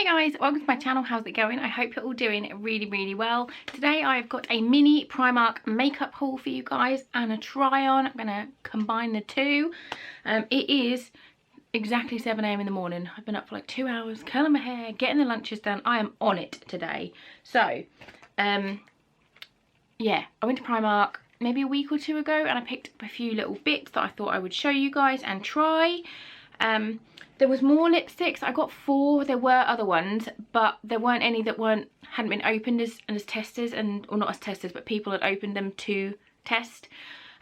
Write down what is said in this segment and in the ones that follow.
Hi guys, welcome to my channel. How's it going? I hope you're all doing really well. Today I've got a mini Primark makeup haul for you guys and a try on. I'm going to combine the two. It is exactly 7 AM in the morning. I've been up for like 2 hours, curling my hair, getting the lunches done. I am on it today. So, yeah, I went to Primark maybe a week or two ago and I picked up a few little bits that I thought I would show you guys and try. There was more lipsticks. I got 4. There were other ones, but there weren't any that hadn't been opened as testers, or not as testers, but people had opened them to test.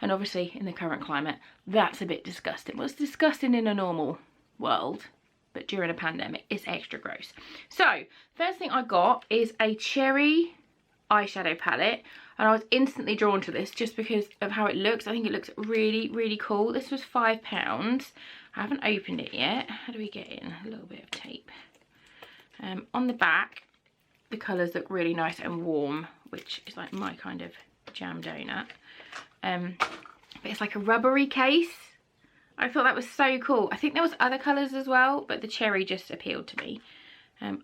And obviously in the current climate, that's a bit disgusting. Well, it's disgusting in a normal world, but during a pandemic, it's extra gross. So first thing I got is a cherry eyeshadow palette, and I was instantly drawn to this just because of how it looks. I think it looks really cool. This was £5. I haven't opened it yet. How do we get in? A little bit of tape. On the back, the colours look really nice and warm, which is like my kind of jam donut. But it's like a rubbery case. I thought that was so cool. I think there was other colours as well, but the cherry just appealed to me.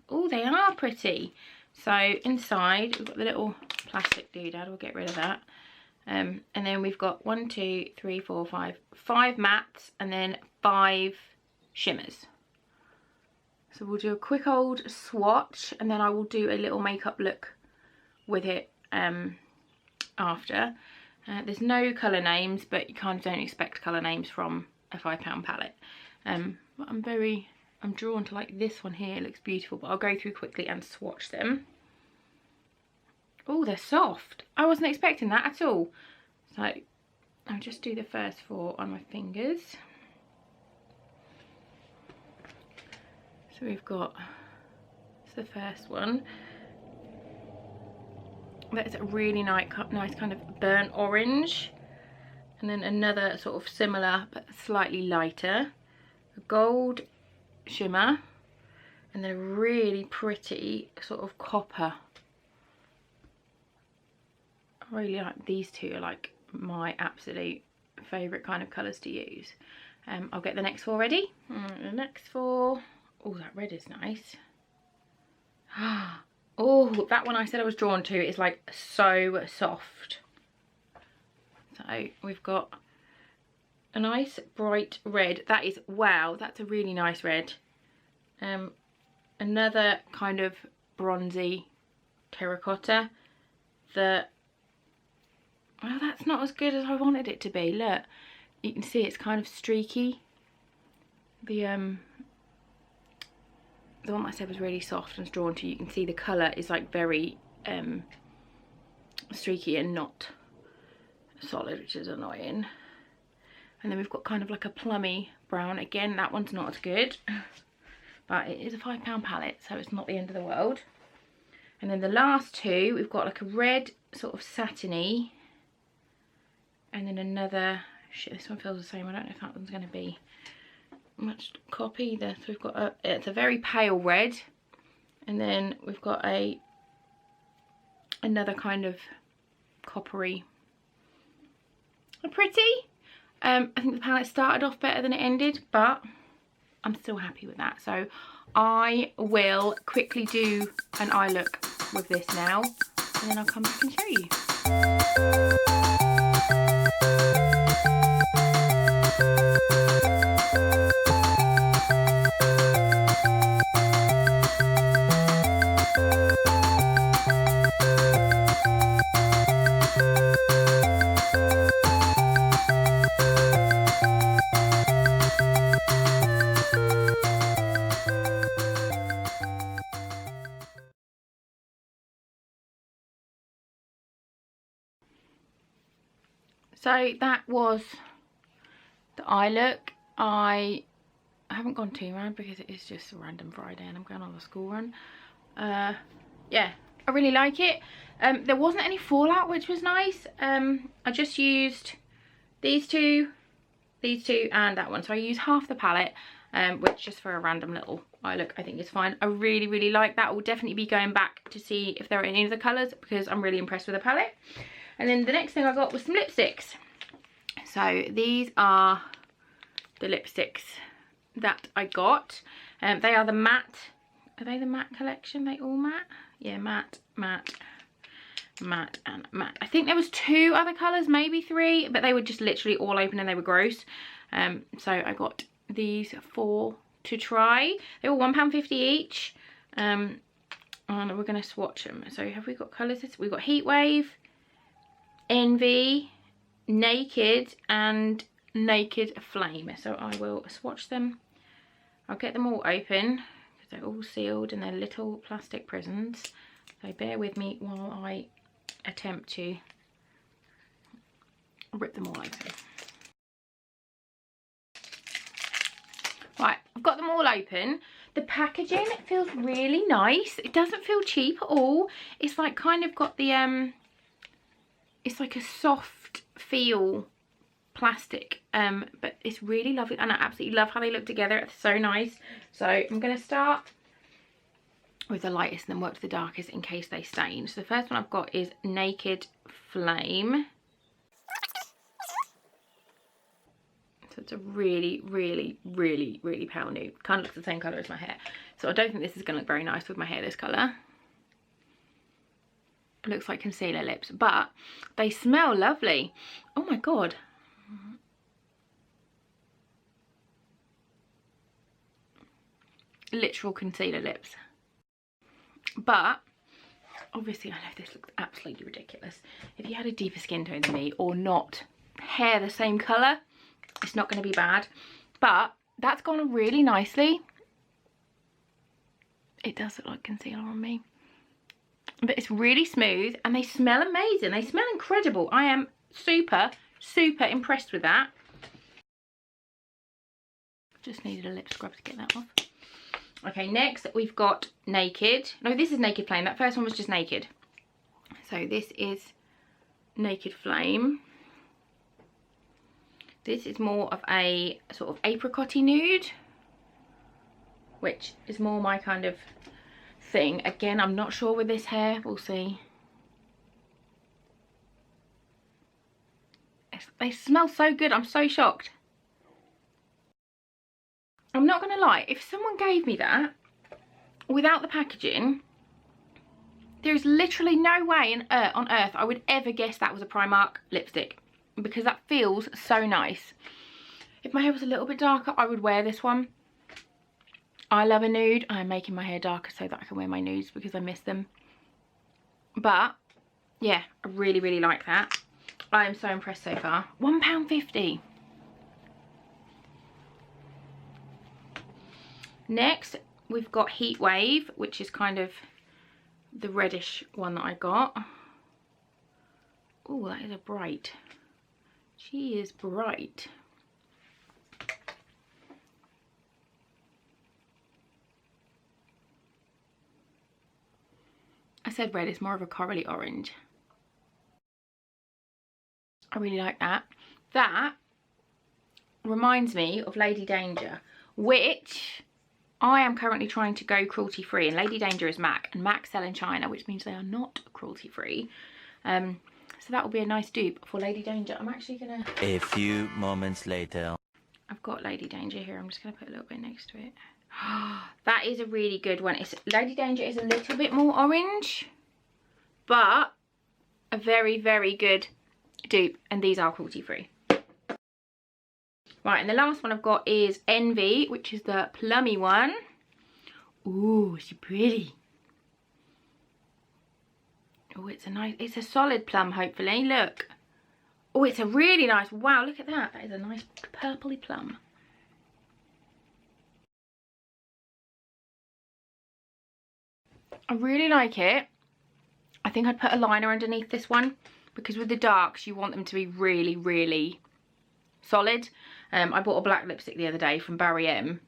Oh, they are pretty. So inside, we've got the little plastic doodad. We'll get rid of that. And then we've got 5 mattes and then 5 shimmers. So we'll do a quick old swatch and then I will do a little makeup look with it after. There's no colour names, but you kind of don't expect colour names from a £5 palette. But I'm drawn to like this one here. It looks beautiful, but I'll go through quickly and swatch them. Oh, they're soft. I wasn't expecting that at all. So I'll just do the first 4 on my fingers. So we've got, it's the first one. That's a really nice kind of burnt orange. And then another sort of similar but slightly lighter. A gold shimmer. And then a really pretty sort of copper. I really like these two, are like my absolute favourite kind of colours to use. I'll get the next 4 ready. The next 4, oh, that red is nice. Oh, that one I said I was drawn to is like so soft. So we've got a nice bright red. That is, wow, that's a really nice red. Another kind of bronzy terracotta. Well, that's not as good as I wanted it to be. Look, you can see it's kind of streaky. The one that I said was really soft and drawn to, you can see the colour is like very streaky and not solid, which is annoying. And then we've got kind of like a plummy brown. Again, that one's not as good, but it is a £5 palette, so it's not the end of the world. And then the last 2, we've got like a red sort of satiny, and then another, shit, this one feels the same. I don't know if that one's going to be much copy either. So we've got it's a very pale red, and then we've got another kind of coppery. Pretty. I think the palette started off better than it ended, but I'm still happy with that. So I will quickly do an eye look with this now, and then I'll come back and show you. So that was the eye look. I haven't gone too round because it is just a random Friday and I'm going on a school run. Yeah, I really like it. There wasn't any fallout, which was nice. I just used these two, and that one. So I used half the palette, which just for a random little eye look I think is fine. I really like that. I will definitely be going back to see if there are any other colours because I'm really impressed with the palette. And then the next thing I got was some lipsticks. So these are the lipsticks that I got. They are the matte Are they the matte collection? They all matte? Yeah, matte, matte, matte and matte. I think there was 2 other colours, maybe 3, but they were just literally all open and they were gross. So I got these 4 to try. They were £1.50 each. And we're going to swatch them. So have we got colours? We've got Heatwave, Envy, Naked and Naked Flame. So I will swatch them. I'll get them all open because they're all sealed in their little plastic prisons. So bear with me while I attempt to rip them all open. Right, I've got them all open. The packaging feels really nice. It doesn't feel cheap at all. It's like kind of got the it's like a soft feel plastic, but it's really lovely and I absolutely love how they look together. It's so nice. So I'm going to start with the lightest and then work to the darkest in case they stain. So the first one I've got is Naked Flame. So it's a really, really, really, really pale nude. Kind of looks the same colour as my hair. So I don't think this is going to look very nice with my hair this colour. It looks like concealer lips, but they smell lovely. Oh my god. Literal concealer lips. But obviously I know this looks absolutely ridiculous. If you had a deeper skin tone than me or not hair the same colour, it's not going to be bad. But that's gone on really nicely. It does look like concealer on me. But it's really smooth and they smell amazing. They smell incredible. I am super, super impressed with that. Just needed a lip scrub to get that off. Okay, next we've got Naked. No, this is Naked Flame. That first one was just Naked. So this is Naked Flame. This is more of a sort of apricot-y nude, which is more my kind of thing. Again, I'm not sure with this hair. We'll see. They smell so good. I'm so shocked. I'm not going to lie. If someone gave me that without the packaging, there's literally no way on earth I would ever guess that was a Primark lipstick, because that feels so nice. If my hair was a little bit darker, I would wear this one. I love a nude. I'm making my hair darker so that I can wear my nudes because I miss them. But yeah, I really, really like that. I am so impressed so far. £1.50. Next, we've got Heatwave, which is kind of the reddish one that I got. Oh, that is a bright. She is bright. I said red, it's more of a corally orange. I really like that. That reminds me of Lady Danger, which I am currently trying to go cruelty free, and Lady Danger is MAC, and MAC sell in China, which means they are not cruelty free. So that will be a nice dupe for Lady Danger. I'm actually gonna... A few moments later. I've got Lady Danger here. I'm just gonna put a little bit next to it. That is a really good one. It's Lady Danger is a little bit more orange, but a very, very good dupe, and these are cruelty free. Right, and the last one I've got is Envy, which is the plummy one. Ooh, she's pretty. Oh, it's a nice, it's a solid plum, hopefully. Look. Oh, it's a really nice, wow, look at that. That is a nice purpley plum. I really like it. I think I'd put a liner underneath this one, because with the darks, you want them to be really, really solid. I bought a black lipstick the other day from Barry M,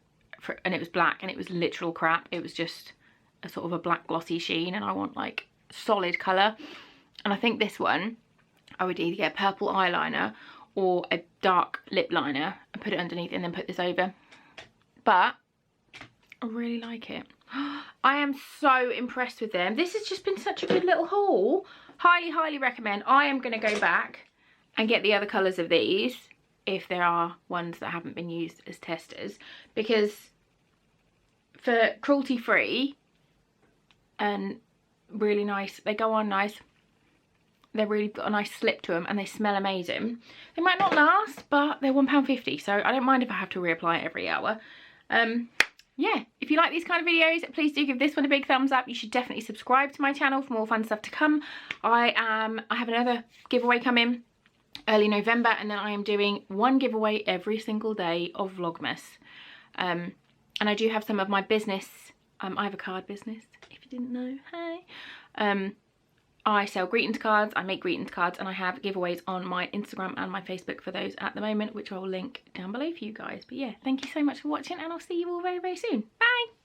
and it was black, and it was literal crap. It was just a sort of a black glossy sheen, and I want like solid colour. And I think this one, I would either get a purple eyeliner or a dark lip liner and put it underneath and then put this over. But I really like it. I am so impressed with them. This has just been such a good little haul. Highly, highly recommend. I am going to go back and get the other colours of these, if there are ones that haven't been used as testers, because for cruelty free and really nice. They go on nice. They're really got a nice slip to them and they smell amazing. They might not last, but they're £1.50, so I don't mind if I have to reapply it every hour. Yeah, if you like these kind of videos, please do give this one a big thumbs up. You should definitely subscribe to my channel for more fun stuff to come. I have another giveaway coming early November, and then I am doing one giveaway every single day of Vlogmas. And I do have some of my business. I have a card business, if you didn't know. Hey. I sell greetings cards, I make greetings cards, and I have giveaways on my Instagram and my Facebook for those at the moment, which I'll link down below for you guys. But yeah, thank you so much for watching, and I'll see you all very, very soon. Bye!